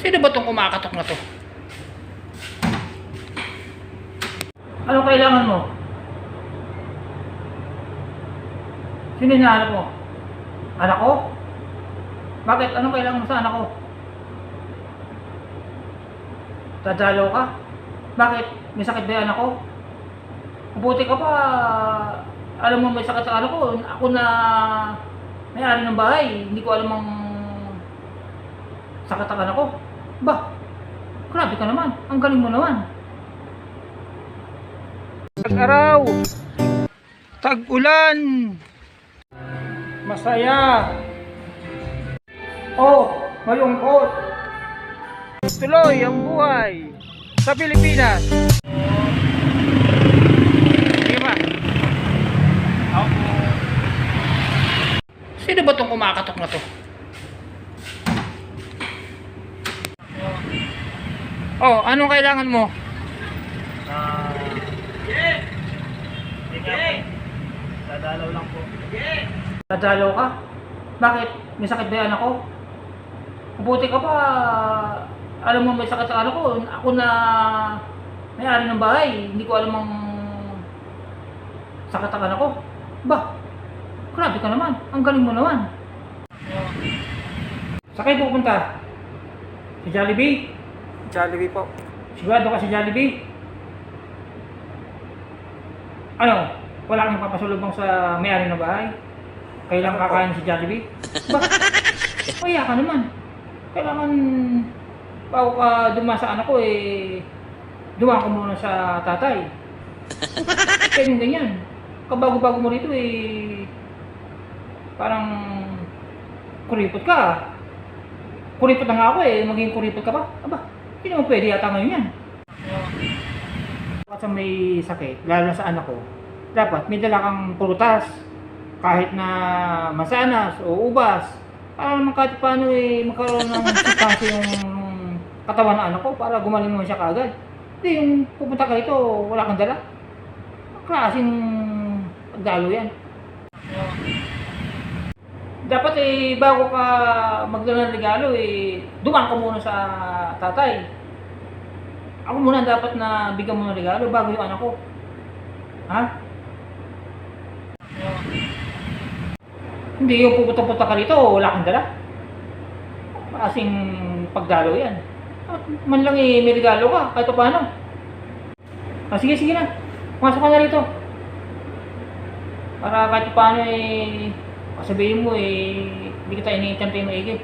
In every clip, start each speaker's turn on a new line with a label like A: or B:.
A: Sino ba tong kumakatok na to? Anong kailangan mo? Sino hinahanap mo? Anak ko? Bakit? Anong kailangan mo sa anak ko? Dadalaw ka? Bakit? May sakit ba yung anak ko? Mabuti ka pa. Alam mo may sakit sa anak ko. Ako na may-ari ng bahay. Hindi ko alam ang sakit ang anak ko. Ba? Grabe ka naman. Ang galing mo naman. Tag-araw. Tag-ulan. Masaya. Oh, malungkot. Tuloy ang buhay sa Pilipinas. Sige ba? Ako. Sino ba itong kumakatok na to? Oh, anong kailangan mo?
B: Dadalaw lang po.
A: Dadalaw ka? Bakit? May sakit ba yung anak ko? Mabuti ka pa. Alam mo may sakit sa anak ko. Ako na may-ari ng bahay. Hindi ko alam ang sakit ang anak ko. Ba? Grabe ka naman. Ang galing mo naman. Sa kayo pupunta? Si Jollibee?
B: Jollibee po.
A: Sigurado ka si Jollibee? Ano? Wala kang papasulubong sa may-ari ng bahay? Kailangan kakain si Jollibee? Ba? Kaya ka naman. Kailangan bago ka dumaan sa anak ko dumaan ko muna sa tatay. Kaya yung ganyan. Kabago-bago mo rito parang kuripot ka. Kuripot na nga ako maging kuripot ka pa? Aba, hindi naman pwede yata ngayon yan. Kapag may sakit, lalo na sa anak ko, dapat may dala kang prutas. Kahit na mansanas o ubas. Para naman kahit paano magkaroon ng sustansya yung katawan ng anak ko para gumaling naman siya kaagad. Hindi yung pupunta ka rito, wala kang dala. Klaseng pagdalo yan. Dapat bago ka magdala ng regalo dumaan ka muna sa tatay. Ako muna dapat na bigyan mo ng regalo bago yung anak ko. Ha? Hindi yung pupunta-punta ka rito, wala kang dala. Kasing pagdalo yan. Man lang may regalo ka, kahit pa paano. Sige na. Pumasok ka na rito. Para kahit pa paano sabihin mo hindi kita iniintantay maigi.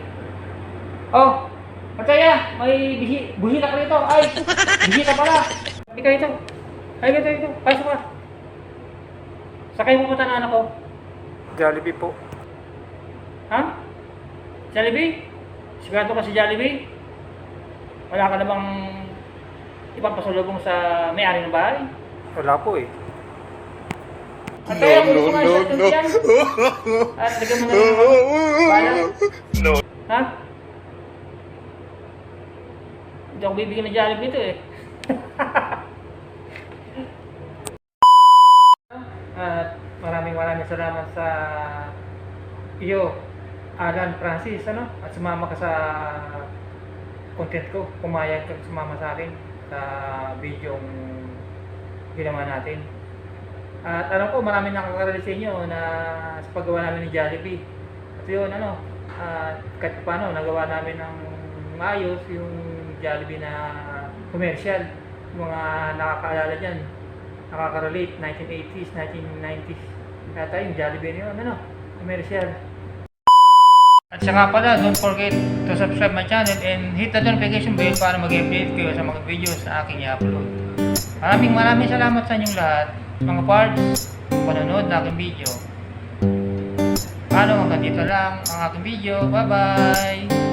A: Oh, Mataya, may buhila ka rito. Ay, bisita pala. Hindi ka rito. Ay, rito. Pasok ka. Sakay mo pupunta na anak ko.
B: Jollibee po.
A: Ha? Jollibee? Sigurado ka si Jollibee? Wala ka namang ipapasulubong sa may-ari ng bahay?
B: Wala po
A: At kaya kung gusto nga siya tuntiyan? At lagyan mo na ng bala?
B: No.
A: Ha? Hindi ako bibigyan ng Jollibee ito At maraming salamat sa iyo, Alan Francis, at sumama ka sa content ko, pumayag ka sumama sa akin sa video ginawa natin. At alam ko maraming nakaka-relate sa inyo na sa paggawa namin ni Jollibee. At yun, kahit paano nagawa namin ng maayos yung Jollibee na commercial. Yung mga nakakaalala dyan, nakaka-relate, 1980s, 1990s. Kaya yung Jollibee na yun, commercial. At saka pala, don't forget to subscribe my channel and hit the notification bell para mag-update kayo sa mga videos na aking i-upload. Maraming salamat sa inyong lahat, mga parts, panonood ng aking video. Hanggang dito lang ang aking video. Bye-bye!